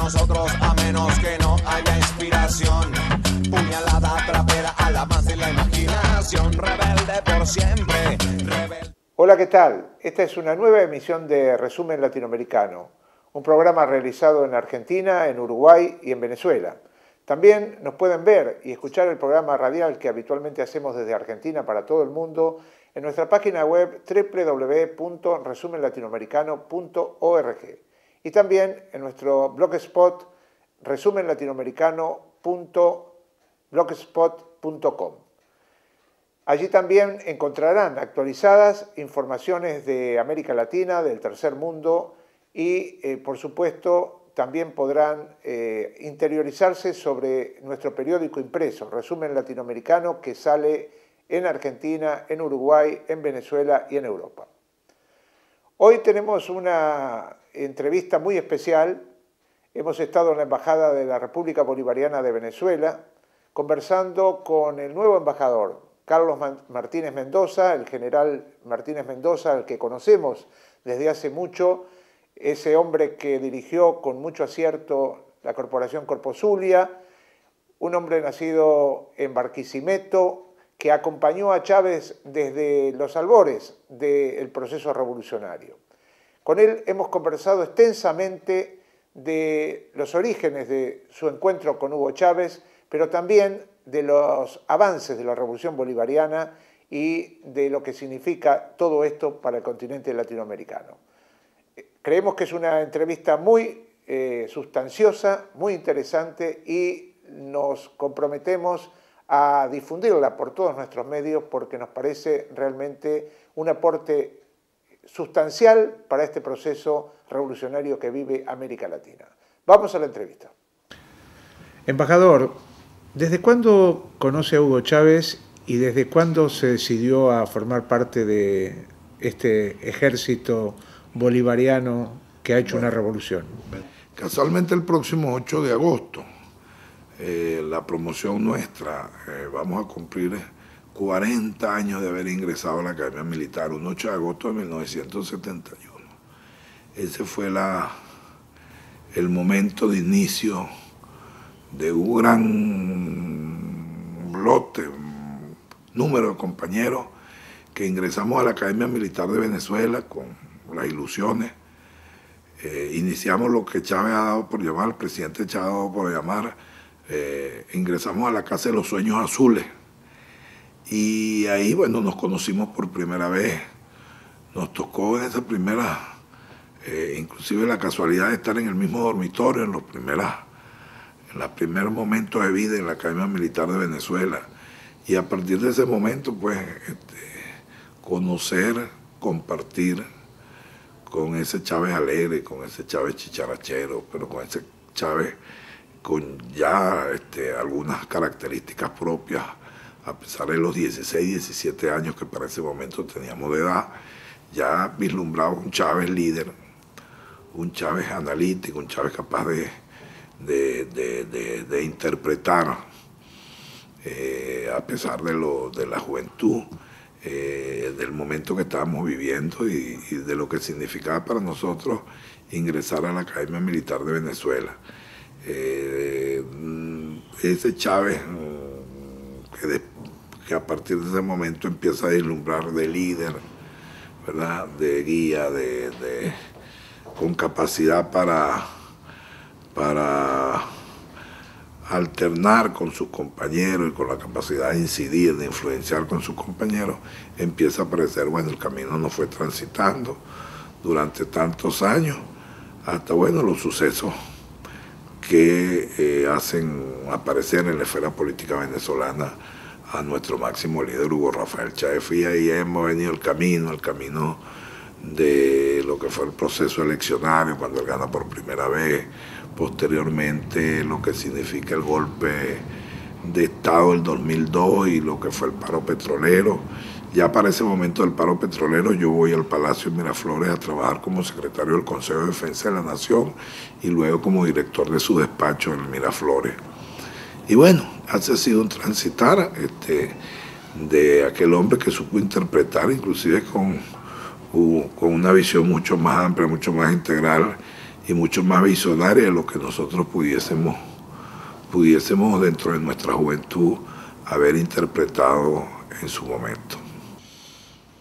nosotros a menos que no haya inspiración. Puñalada trapera a la más de la imaginación. Rebelde por siempre, rebelde. Hola, ¿qué tal? Esta es una nueva emisión de Resumen Latinoamericano, un programa realizado en Argentina, en Uruguay y en Venezuela. También nos pueden ver y escuchar el programa radial que habitualmente hacemos desde Argentina para todo el mundo en nuestra página web www.resumenlatinoamericano.org y también en nuestro blogspot resumenlatinoamericano.blogspot.com. Allí también encontrarán actualizadas informaciones de América Latina, del tercer mundo y, por supuesto, también podrán interiorizarse sobre nuestro periódico impreso, Resumen Latinoamericano, que sale en Argentina, en Uruguay, en Venezuela y en Europa. Hoy tenemos una entrevista muy especial. Hemos estado en la Embajada de la República Bolivariana de Venezuela conversando con el nuevo embajador, Carlos Martínez Mendoza, el general Martínez Mendoza, al que conocemos desde hace mucho, ese hombre que dirigió con mucho acierto la Corporación Corpo Zulia, un hombre nacido en Barquisimeto, que acompañó a Chávez desde los albores del proceso revolucionario. Con él hemos conversado extensamente de los orígenes de su encuentro con Hugo Chávez, pero también de los avances de la Revolución Bolivariana y de lo que significa todo esto para el continente latinoamericano. Creemos que es una entrevista muy sustanciosa, muy interesante y nos comprometemos a difundirla por todos nuestros medios porque nos parece realmente un aporte sustancial para este proceso revolucionario que vive América Latina. Vamos a la entrevista. Embajador, ¿desde cuándo conoce a Hugo Chávez y desde cuándo se decidió a formar parte de este ejército bolivariano que ha hecho una revolución? Casualmente el próximo 8 de agosto, la promoción nuestra, vamos a cumplir 40 años de haber ingresado a la Academia Militar, un 8 de agosto de 1971. Ese fue el momento de inicio de un gran lote, un número de compañeros que ingresamos a la Academia Militar de Venezuela con las ilusiones. Iniciamos lo que Chávez ha dado por llamar, el presidente Chávez ha dado por llamar, ingresamos a la Casa de los Sueños Azules. Y ahí, bueno, nos conocimos por primera vez. Nos tocó en esa primera, inclusive la casualidad de estar en el mismo dormitorio en los primeros momentos de vida en la Academia Militar de Venezuela. Y a partir de ese momento, pues, conocer, compartir con ese Chávez alegre, con ese Chávez chicharachero, pero con ese Chávez con ya algunas características propias, a pesar de los 16, 17 años que para ese momento teníamos de edad, ya vislumbraba un Chávez líder, un Chávez analítico, un Chávez capaz de interpretar, a pesar de la juventud, del momento que estábamos viviendo y de lo que significaba para nosotros ingresar a la Academia Militar de Venezuela. Ese Chávez que a partir de ese momento empieza a deslumbrar de líder, ¿verdad?, de guía, con capacidad para alternar con sus compañeros y con la capacidad de incidir, de influenciar con sus compañeros, empieza a aparecer, bueno, el camino nos fue transitando durante tantos años, hasta, bueno, los sucesos que hacen aparecer en la esfera política venezolana a nuestro máximo líder Hugo Rafael Chávez. Y ahí hemos venido el camino de lo que fue el proceso eleccionario, cuando él gana por primera vez, posteriormente lo que significa el golpe de Estado del 2002 y lo que fue el paro petrolero. Ya para ese momento del paro petrolero yo voy al Palacio de Miraflores a trabajar como secretario del Consejo de Defensa de la Nación y luego como director de su despacho en Miraflores. Y bueno, ha sido un transitar de aquel hombre que supo interpretar, inclusive con una visión mucho más amplia, mucho más integral y mucho más visionaria de lo que nosotros pudiésemos dentro de nuestra juventud haber interpretado en su momento.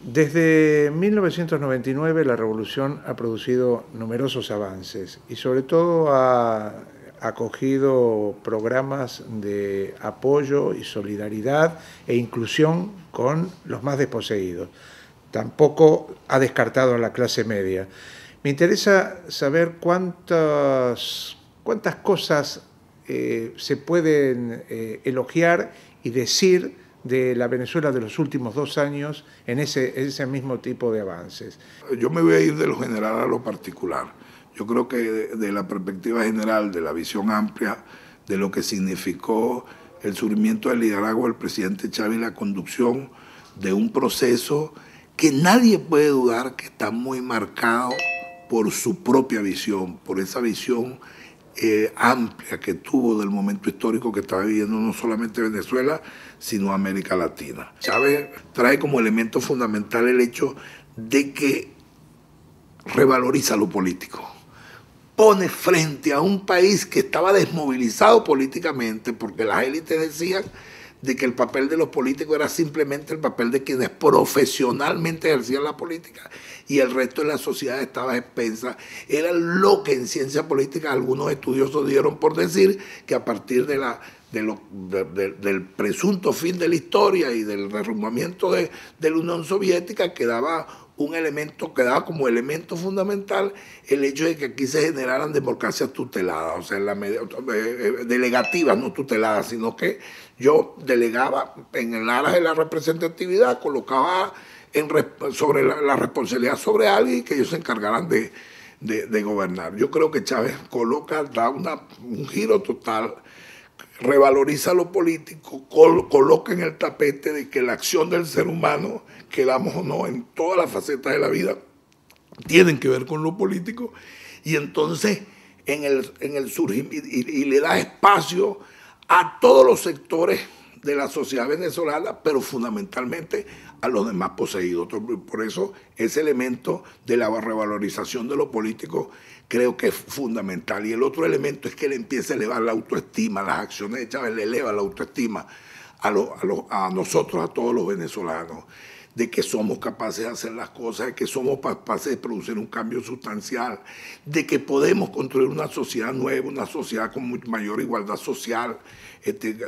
Desde 1999 la revolución ha producido numerosos avances y sobre todo ha acogido programas de apoyo y solidaridad e inclusión con los más desposeídos. Tampoco ha descartado a la clase media. Me interesa saber cuántas cosas se pueden elogiar y decir de la Venezuela de los últimos 2 años en ese mismo tipo de avances. Yo me voy a ir de lo general a lo particular. Yo creo que de la perspectiva general, de la visión amplia, de lo que significó el surgimiento del liderazgo del presidente Chávez y la conducción de un proceso que nadie puede dudar que está muy marcado por su propia visión, por esa visión amplia que tuvo del momento histórico que estaba viviendo no solamente Venezuela, sino América Latina. Chávez trae como elemento fundamental el hecho de que revaloriza lo político. Pone frente a un país que estaba desmovilizado políticamente, porque las élites decían de que el papel de los políticos era simplemente el papel de quienes profesionalmente ejercían la política y el resto de la sociedad estaba expensa. Era lo que en ciencia política algunos estudiosos dieron por decir que a partir del presunto fin de la historia y del derrumbamiento de la Unión Soviética quedaba como elemento fundamental el hecho de que aquí se generaran democracias tuteladas, o sea, delegativas, no tuteladas, sino que yo delegaba en el aras de la representatividad, colocaba sobre la responsabilidad sobre alguien y que ellos se encargaran de gobernar. Yo creo que Chávez da un giro total, revaloriza lo político, coloca en el tapete de que la acción del ser humano, queramos o no, en todas las facetas de la vida, tienen que ver con lo político, y entonces en el surgimiento, y le da espacio a todos los sectores de la sociedad venezolana, pero fundamentalmente a los demás poseídos. Por eso ese elemento de la revalorización de lo político creo que es fundamental. Y el otro elemento es que le empieza a elevar la autoestima. Las acciones de Chávez le elevan la autoestima a nosotros, a todos los venezolanos, de que somos capaces de hacer las cosas, de que somos capaces de producir un cambio sustancial, de que podemos construir una sociedad nueva, una sociedad con mucha mayor igualdad social,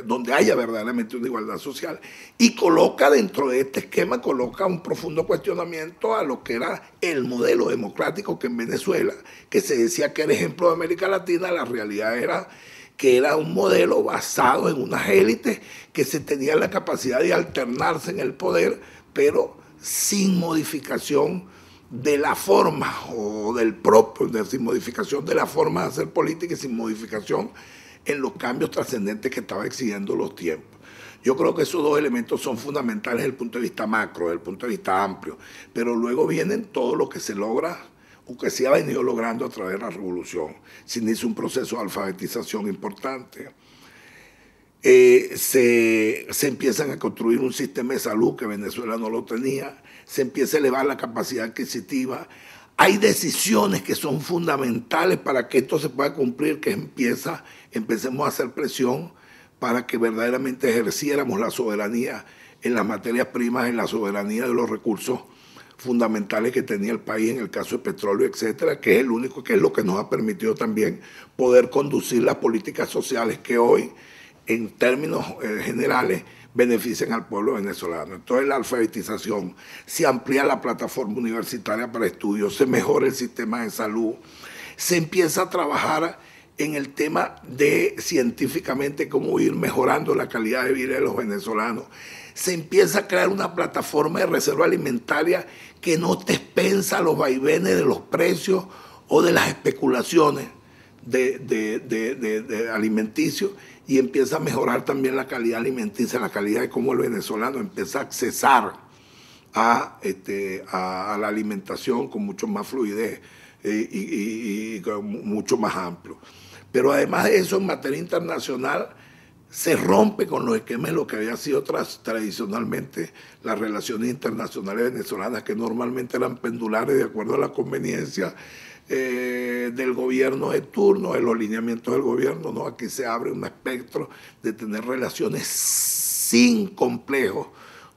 donde haya verdaderamente una igualdad social, y coloca dentro de este esquema, coloca un profundo cuestionamiento a lo que era el modelo democrático que en Venezuela, que se decía que era ejemplo de América Latina, la realidad era que era un modelo basado en unas élites que se tenían la capacidad de alternarse en el poder, pero sin modificación de la forma o del propio, sin modificación de la forma de hacer política y sin modificación en los cambios trascendentes que estaban exigiendo los tiempos. Yo creo que esos dos elementos son fundamentales desde el punto de vista macro, desde el punto de vista amplio, pero luego vienen todo lo que se logra o que se ha venido logrando a través de la revolución. Se inicia un proceso de alfabetización importante. Se empiezan a construir un sistema de salud que Venezuela no lo tenía, se empieza a elevar la capacidad adquisitiva. Hay decisiones que son fundamentales para que esto se pueda cumplir, que empecemos a hacer presión para que verdaderamente ejerciéramos la soberanía en las materias primas, en la soberanía de los recursos fundamentales que tenía el país, en el caso de petróleo, etcétera, que es lo que nos ha permitido también poder conducir las políticas sociales que hoy, en términos generales, benefician al pueblo venezolano. Entonces la alfabetización, se amplía la plataforma universitaria para estudios, se mejora el sistema de salud, se empieza a trabajar en el tema de científicamente cómo ir mejorando la calidad de vida de los venezolanos. Se empieza a crear una plataforma de reserva alimentaria que no te expensa los vaivenes de los precios o de las especulaciones de alimenticios, y empieza a mejorar también la calidad alimenticia, la calidad de cómo el venezolano empieza a accesar a la alimentación con mucho más fluidez y mucho más amplio. Pero además de eso, en materia internacional, se rompe con los esquemas de lo que había sido tradicionalmente las relaciones internacionales venezolanas, que normalmente eran pendulares de acuerdo a la conveniencia del gobierno de turno, de los lineamientos del gobierno, ¿no? Aquí se abre un espectro de tener relaciones sin complejos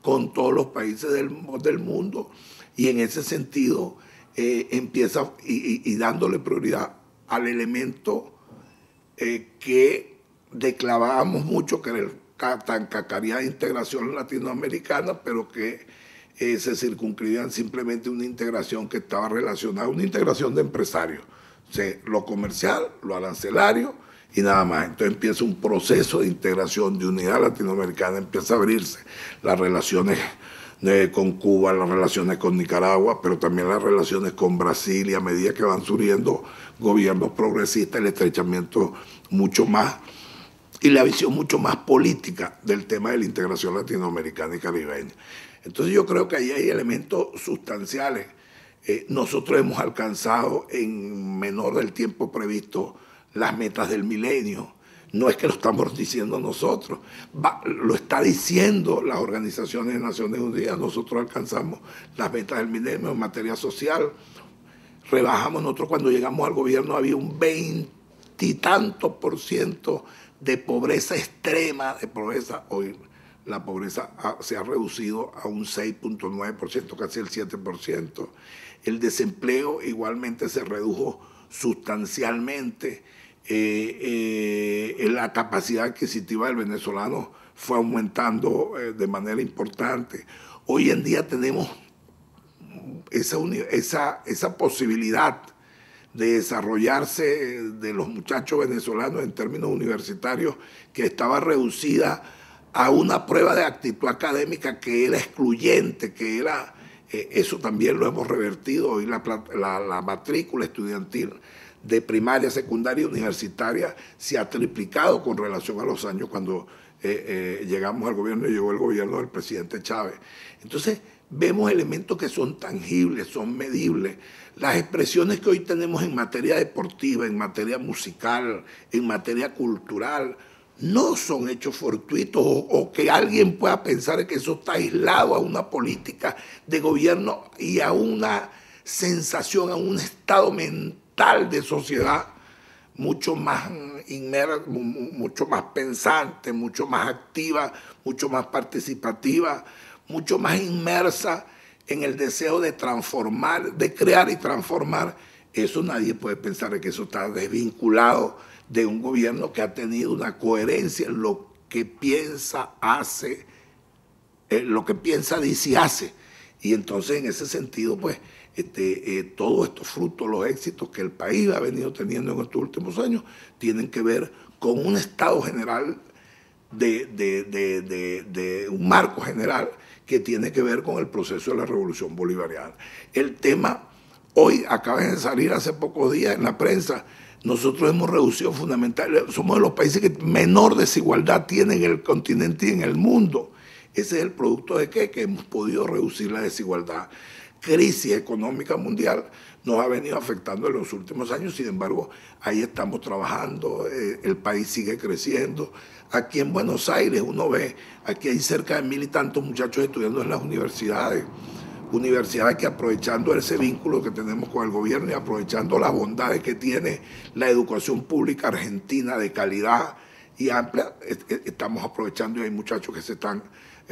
con todos los países del mundo, y en ese sentido empieza y dándole prioridad al elemento que declamábamos mucho, que era el tan cacareada integración latinoamericana, pero que se circunscribían simplemente a una integración que estaba relacionada, una integración de empresarios, o sea, lo comercial, lo arancelario y nada más. Entonces empieza un proceso de integración, de unidad latinoamericana, empieza a abrirse las relaciones con Cuba, las relaciones con Nicaragua, pero también las relaciones con Brasil, y a medida que van surgiendo gobiernos progresistas, el estrechamiento mucho más y la visión mucho más política del tema de la integración latinoamericana y caribeña. Entonces yo creo que ahí hay elementos sustanciales. Nosotros hemos alcanzado en menor del tiempo previsto las metas del milenio. No es que lo estamos diciendo nosotros, lo está diciendo las organizaciones de Naciones Unidas. Nosotros alcanzamos las metas del milenio en materia social. Rebajamos, nosotros cuando llegamos al gobierno había un 20 y tantos % de pobreza extrema, de pobreza. Hoy la pobreza se ha reducido a un 6.9%, casi el 7%. El desempleo igualmente se redujo sustancialmente. La capacidad adquisitiva del venezolano fue aumentando de manera importante. Hoy en día tenemos esa posibilidad de desarrollarse de los muchachos venezolanos en términos universitarios, que estaba reducida a una prueba de actitud académica que era excluyente, que era, eso también lo hemos revertido. Hoy la matrícula estudiantil de primaria, secundaria y universitaria se ha triplicado con relación a los años cuando llegamos al gobierno y llegó el gobierno del presidente Chávez. Entonces vemos elementos que son tangibles, son medibles. Las expresiones que hoy tenemos en materia deportiva, en materia musical, en materia cultural, no son hechos fortuitos o que alguien pueda pensar que eso está aislado a una política de gobierno y a una sensación, a un estado mental de sociedad mucho más mucho más pensante, mucho más activa, mucho más participativa, mucho más inmersa en el deseo de transformar, de crear y transformar. Eso nadie puede pensar que eso está desvinculado de un gobierno que ha tenido una coherencia en lo que piensa, hace, lo que piensa, dice y hace. Y entonces en ese sentido, pues, todos estos frutos, los éxitos que el país ha venido teniendo en estos últimos años, tienen que ver con un estado general, de un marco general que tiene que ver con el proceso de la revolución bolivariana. El tema, hoy acaba de salir hace pocos días en la prensa, nosotros hemos reducido fundamentalmente, somos de los países que menor desigualdad tienen en el continente y en el mundo. Ese es el producto de ¿qué? Que hemos podido reducir la desigualdad. Crisis económica mundial nos ha venido afectando en los últimos años, sin embargo, ahí estamos trabajando, el país sigue creciendo. Aquí en Buenos Aires uno ve, aquí hay cerca de 1000 y tantos muchachos estudiando en las universidades que, aprovechando ese vínculo que tenemos con el gobierno y aprovechando las bondades que tiene la educación pública argentina de calidad y amplia, estamos aprovechando, y hay muchachos que se están,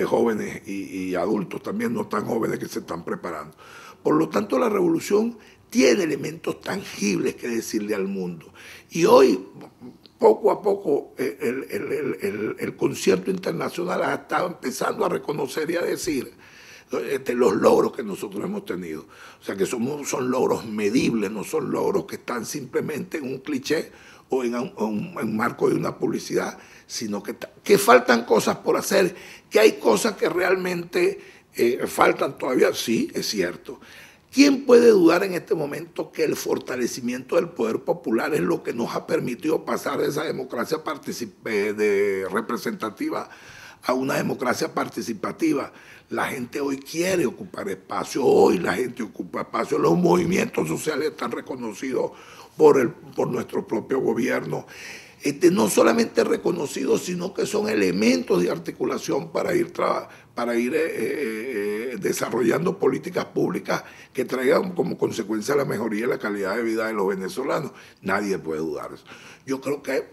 jóvenes y adultos también no tan jóvenes, que se están preparando. Por lo tanto, la revolución tiene elementos tangibles que decirle al mundo. Y hoy, poco a poco, el concierto internacional ha estado empezando a reconocer y a decir los logros que nosotros hemos tenido. O sea, que son logros medibles, no son logros que están simplemente en un cliché o en un marco de una publicidad, sino que faltan cosas por hacer, que hay cosas que realmente faltan todavía. Sí, es cierto. ¿Quién puede dudar en este momento que el fortalecimiento del poder popular es lo que nos ha permitido pasar de esa democracia representativa a una democracia participativa? La gente hoy quiere ocupar espacio, hoy la gente ocupa espacio, los movimientos sociales están reconocidos por nuestro propio gobierno. No solamente reconocidos, sino que son elementos de articulación para ir desarrollando políticas públicas que traigan como consecuencia la mejoría de la calidad de vida de los venezolanos. Nadie puede dudar eso. Yo creo que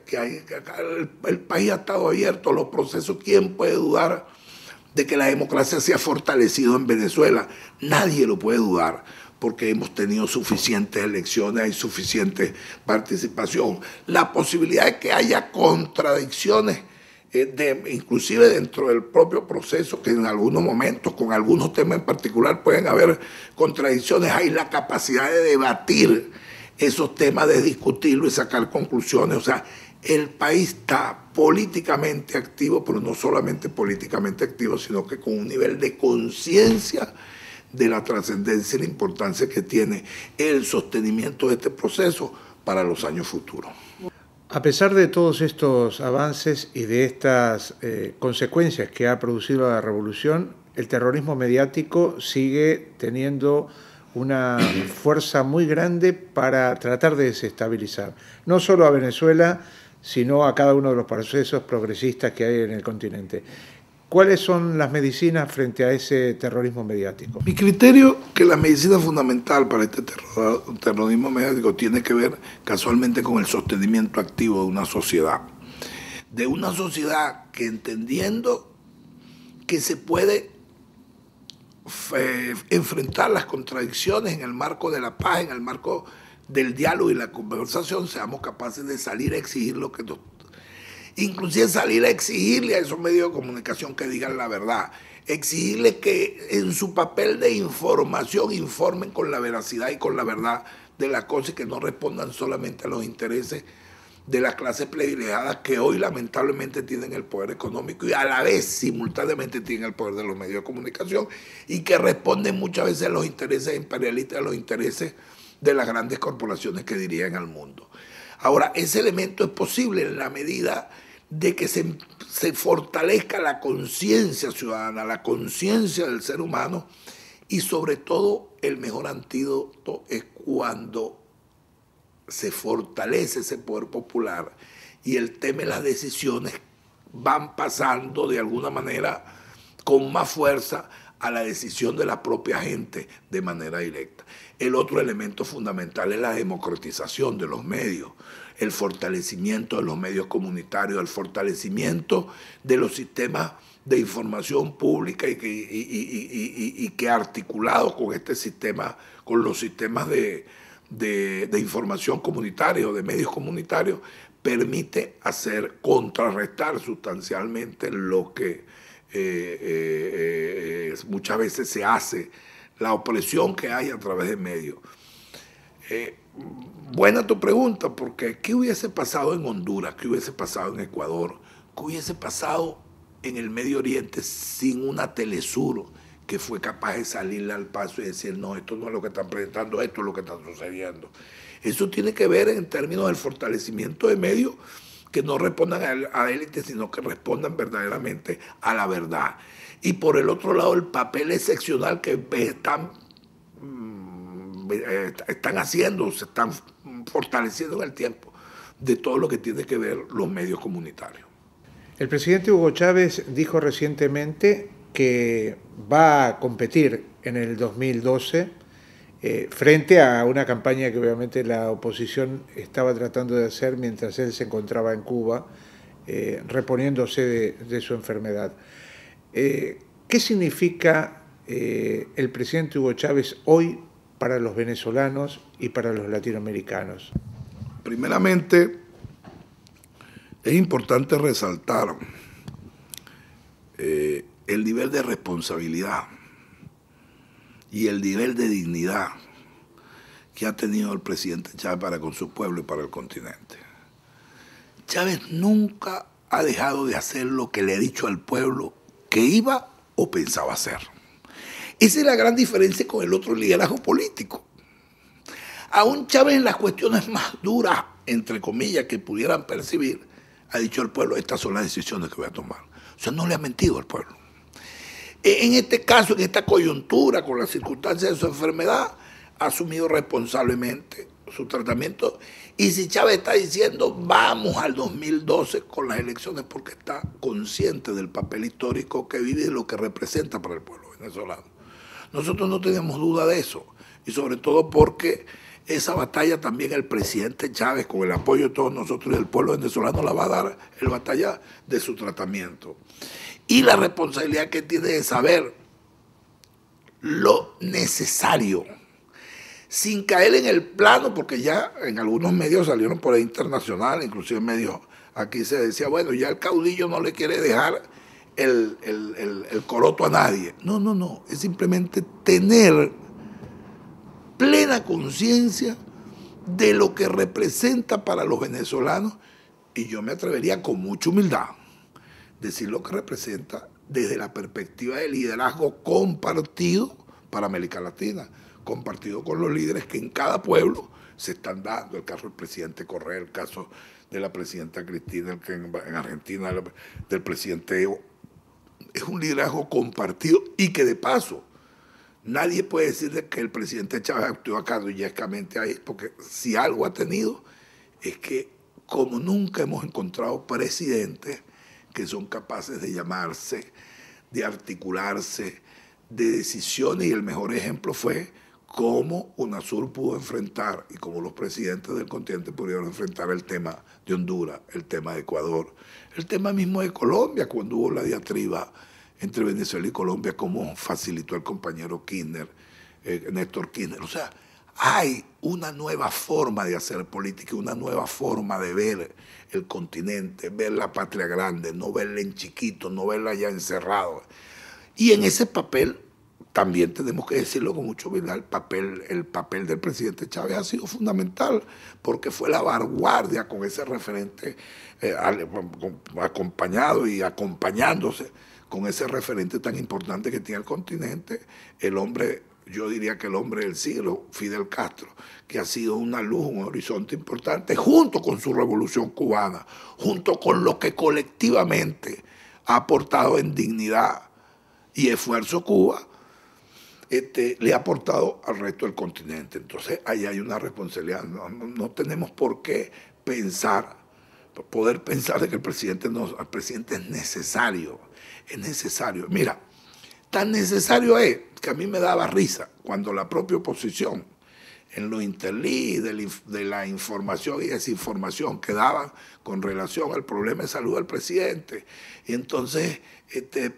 el país ha estado abierto a los procesos. ¿Quién puede dudar de que la democracia se ha fortalecido en Venezuela? Nadie lo puede dudar, porque hemos tenido suficientes elecciones, hay suficiente participación. La posibilidad de que haya contradicciones, inclusive dentro del propio proceso, que en algunos momentos, con algunos temas en particular, pueden haber contradicciones. Hay la capacidad de debatir esos temas, de discutirlo y sacar conclusiones. O sea, el país está políticamente activo, pero no solamente políticamente activo, sino que con un nivel de conciencia de la trascendencia y la importancia que tiene el sostenimiento de este proceso para los años futuros. A pesar de todos estos avances y de estas consecuencias que ha producido la revolución, el terrorismo mediático sigue teniendo una fuerza muy grande para tratar de desestabilizar, no solo a Venezuela, sino a cada uno de los procesos progresistas que hay en el continente. ¿Cuáles son las medicinas frente a ese terrorismo mediático? Mi criterio que la medicina fundamental para este terrorismo mediático tiene que ver casualmente con el sostenimiento activo de una sociedad. De una sociedad que, entendiendo que se puede enfrentar las contradicciones en el marco de la paz, en el marco del diálogo y la conversación, seamos capaces de salir a exigir lo que nos... Inclusive salir a exigirle a esos medios de comunicación que digan la verdad, exigirle que en su papel de información informen con la veracidad y con la verdad de las cosas, y que no respondan solamente a los intereses de las clases privilegiadas que hoy lamentablemente tienen el poder económico y a la vez simultáneamente tienen el poder de los medios de comunicación, y que responden muchas veces a los intereses imperialistas, a los intereses de las grandes corporaciones que dirigen al mundo. Ahora, ese elemento es posible en la medida de que se fortalezca la conciencia ciudadana, la conciencia del ser humano, y sobre todo el mejor antídoto es cuando se fortalece ese poder popular y el tema de las decisiones van pasando de alguna manera con más fuerza a la decisión de la propia gente de manera directa. El otro elemento fundamental es la democratización de los medios, el fortalecimiento de los medios comunitarios, el fortalecimiento de los sistemas de información pública y que articulado con este sistema, con los sistemas de información comunitaria o de medios comunitarios, permite contrarrestar sustancialmente lo que muchas veces se hace, la opresión que hay a través de medios. Buena tu pregunta, porque ¿qué hubiese pasado en Honduras? ¿Qué hubiese pasado en Ecuador? ¿Qué hubiese pasado en el Medio Oriente sin una Telesur que fue capaz de salirle al paso y decir, no, esto no es lo que están presentando, esto es lo que está sucediendo? Eso tiene que ver en términos del fortalecimiento de medios que no respondan a élites, sino que respondan verdaderamente a la verdad. Y por el otro lado, el papel excepcional que están haciendo, se están fortaleciendo en el tiempo, de todo lo que tiene que ver los medios comunitarios. El presidente Hugo Chávez dijo recientemente que va a competir en el 2012 frente a una campaña que obviamente la oposición estaba tratando de hacer mientras él se encontraba en Cuba, reponiéndose de su enfermedad. ¿Qué significa el presidente Hugo Chávez hoy para los venezolanos y para los latinoamericanos? Primeramente, es importante resaltar el nivel de responsabilidad y el nivel de dignidad que ha tenido el presidente Chávez para con su pueblo y para el continente. Chávez nunca ha dejado de hacer lo que le ha dicho al pueblo que iba o pensaba hacer. Esa es la gran diferencia con el otro liderazgo político. Aún Chávez, en las cuestiones más duras, entre comillas, que pudieran percibir, ha dicho al pueblo, estas son las decisiones que voy a tomar. O sea, no le ha mentido al pueblo. En este caso, en esta coyuntura, con las circunstancias de su enfermedad, ha asumido responsablemente su tratamiento. Y si Chávez está diciendo vamos al 2012 con las elecciones porque está consciente del papel histórico que vive y de lo que representa para el pueblo venezolano. Nosotros no tenemos duda de eso, y sobre todo porque esa batalla también el presidente Chávez, con el apoyo de todos nosotros y del pueblo venezolano, la va a dar en la batalla de su tratamiento. Y la responsabilidad que tiene de saber lo necesario, sin caer en el plano, porque ya en algunos medios salieron por ahí internacional, inclusive en medios aquí se decía, bueno, ya el caudillo no le quiere dejar el coroto a nadie. No, no, no, es simplemente tener plena conciencia de lo que representa para los venezolanos, y yo me atrevería con mucha humildad decir lo que representa desde la perspectiva del liderazgo compartido para América Latina, compartido con los líderes que en cada pueblo se están dando. El caso del presidente Correa, el caso de la presidenta Cristina en Argentina, del presidente Evo. Es un liderazgo compartido y que de paso nadie puede decir que el presidente Chávez actuó caudillescamente ahí, porque si algo ha tenido es que como nunca hemos encontrado presidentes que son capaces de llamarse, de articularse, de decisiones, y el mejor ejemplo fue cómo UNASUR pudo enfrentar y cómo los presidentes del continente pudieron enfrentar el tema de Honduras, el tema de Ecuador, el tema mismo de Colombia, cuando hubo la diatriba entre Venezuela y Colombia, cómo facilitó el compañero Kirchner, Néstor Kirchner. O sea, hay una nueva forma de hacer política, una nueva forma de ver el continente, ver la patria grande, no verla en chiquito, no verla ya encerrado. Y en ese papel también tenemos que decirlo con mucho humildad, el papel del presidente Chávez ha sido fundamental, porque fue la vanguardia con ese referente acompañado y acompañándose con ese referente tan importante que tiene el continente, el hombre, yo diría que el hombre del siglo, Fidel Castro, que ha sido una luz, un horizonte importante, junto con su revolución cubana, junto con lo que colectivamente ha aportado en dignidad y esfuerzo Cuba, le ha aportado al resto del continente. Entonces ahí hay una responsabilidad. No tenemos por qué poder pensar de que el presidente es necesario. Es necesario. Mira, tan necesario es que a mí me daba risa cuando la propia oposición, en los interlí de la información y desinformación que daban con relación al problema de salud del presidente. Y entonces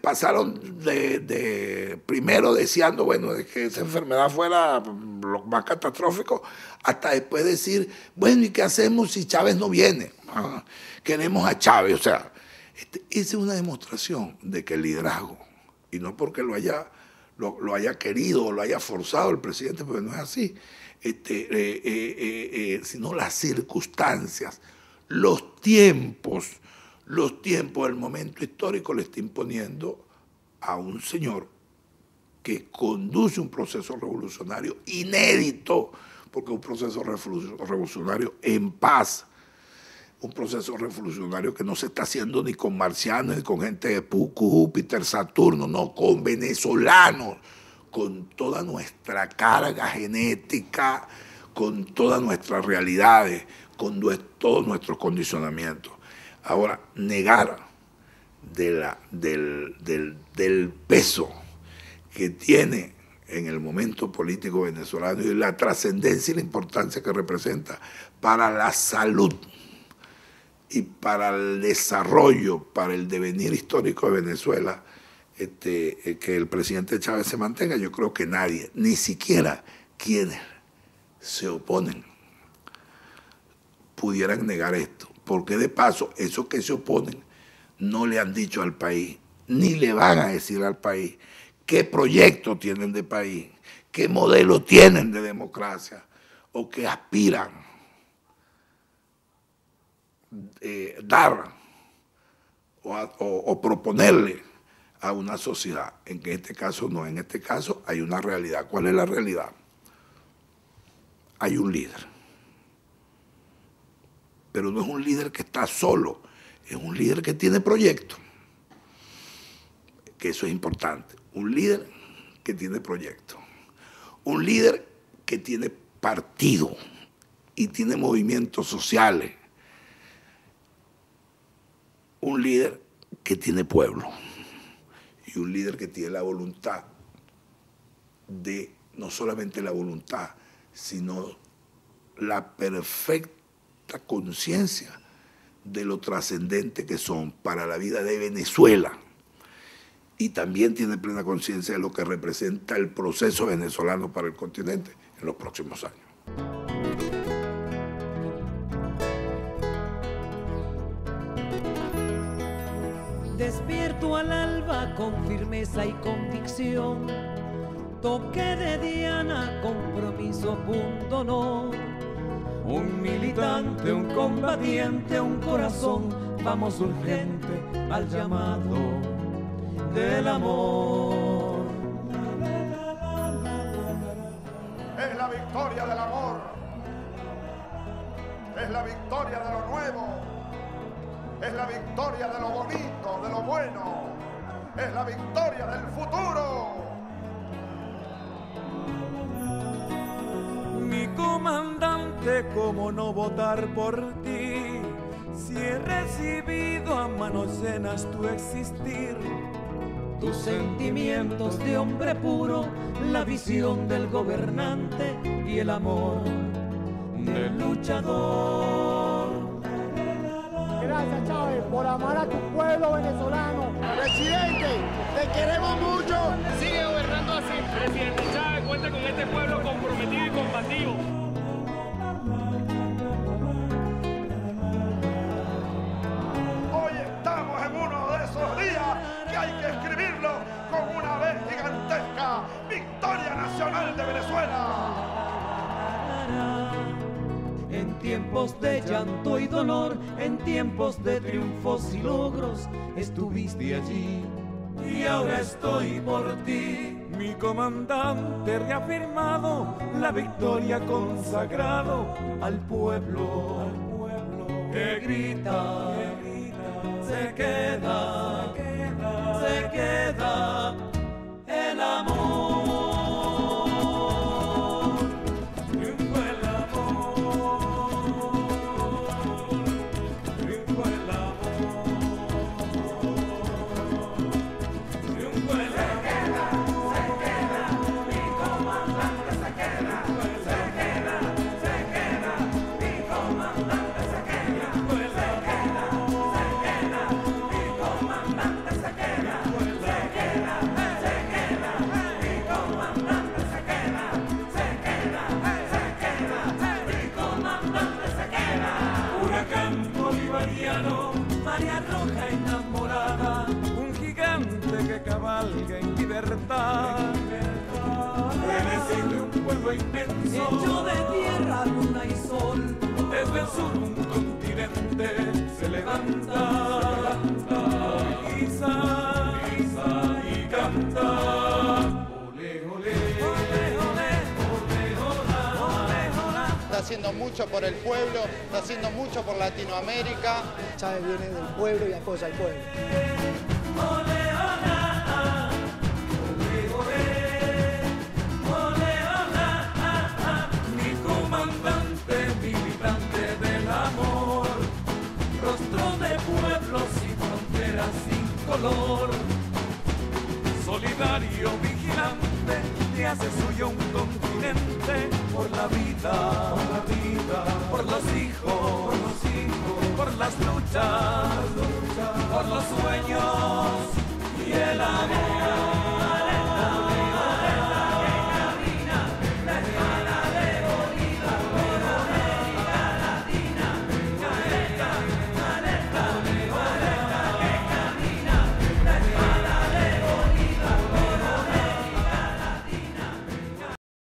pasaron primero deseando, bueno, de que esa enfermedad fuera lo más catastrófico, hasta después decir, bueno, ¿y qué hacemos si Chávez no viene? Queremos a Chávez. O sea, esa es una demostración de que el liderazgo, y no porque lo haya querido o lo haya forzado el presidente, porque no es así, sino las circunstancias, los tiempos, el momento histórico le está imponiendo a un señor que conduce un proceso revolucionario inédito, porque un proceso revolucionario en paz, un proceso revolucionario que no se está haciendo ni con marcianos, ni con gente de Júpiter, Saturno, no, con venezolanos, con toda nuestra carga genética, con todas nuestras realidades, con todos nuestros condicionamientos. Ahora, negar del peso que tiene en el momento político venezolano y la trascendencia y la importancia que representa para la salud y para el desarrollo, para el devenir histórico de Venezuela, que el presidente Chávez se mantenga, yo creo que nadie, ni siquiera quienes se oponen, pudieran negar esto. Porque de paso, esos que se oponen no le han dicho al país, ni le van a decir al país qué proyecto tienen de país, qué modelo tienen de democracia, o qué aspiran dar o proponerle a una sociedad. En este caso no, en este caso hay una realidad. ¿Cuál es la realidad? Hay un líder. Pero no es un líder que está solo, es un líder que tiene proyecto. Que eso es importante. Un líder que tiene proyecto. Un líder que tiene partido y tiene movimientos sociales. Un líder que tiene pueblo y un líder que tiene la voluntad de, no solamente la voluntad, sino la perfecta conciencia de lo trascendente que son para la vida de Venezuela. Y también tiene plena conciencia de lo que representa el proceso venezolano para el continente en los próximos años. Despierto al alba con firmeza y convicción, toque de diana, compromiso, punto honor. Un militante, un combatiente, un corazón, vamos urgente al llamado del amor. Es la victoria del amor, es la victoria de lo nuevo, es la victoria de lo bonito, de lo bueno, es la victoria del futuro. Mi comandante, ¿cómo no votar por ti? Si he recibido a manos llenas tu existir. Tus sentimientos de hombre puro, la visión del gobernante y el amor del luchador. Gracias, Chávez, por amar a tu pueblo venezolano. Presidente, te queremos mucho. Sigue gobernando así. Presidente Chávez, cuenta con este pueblo comprometido y combativo. Hoy estamos en uno de esos días que hay que escribirlo con una vez gigantesca. Victoria nacional de Venezuela. En tiempos de llanto y dolor, en tiempos de triunfos y logros, estuviste allí y ahora estoy por ti. Mi comandante reafirmado, la victoria consagrado al pueblo Que grita, se queda el amor. María Roja enamorada, un gigante que cabalga en libertad. Frenesí de un pueblo inmenso, hecho de tierra, luna y sol. Desde el sur un continente se levanta, moviliza y canta. Ole, ole, ole, ole, ole, ole. Está haciendo mucho por el pueblo, está haciendo mucho por Latinoamérica. Chávez viene del pueblo y apoya al pueblo. Mi comandante, militante del amor, rostro de pueblos y fronteras sin color, solidario, vigilante, que hace suyo un continente por la vida, por los hijos, por las luchas, por los sueños.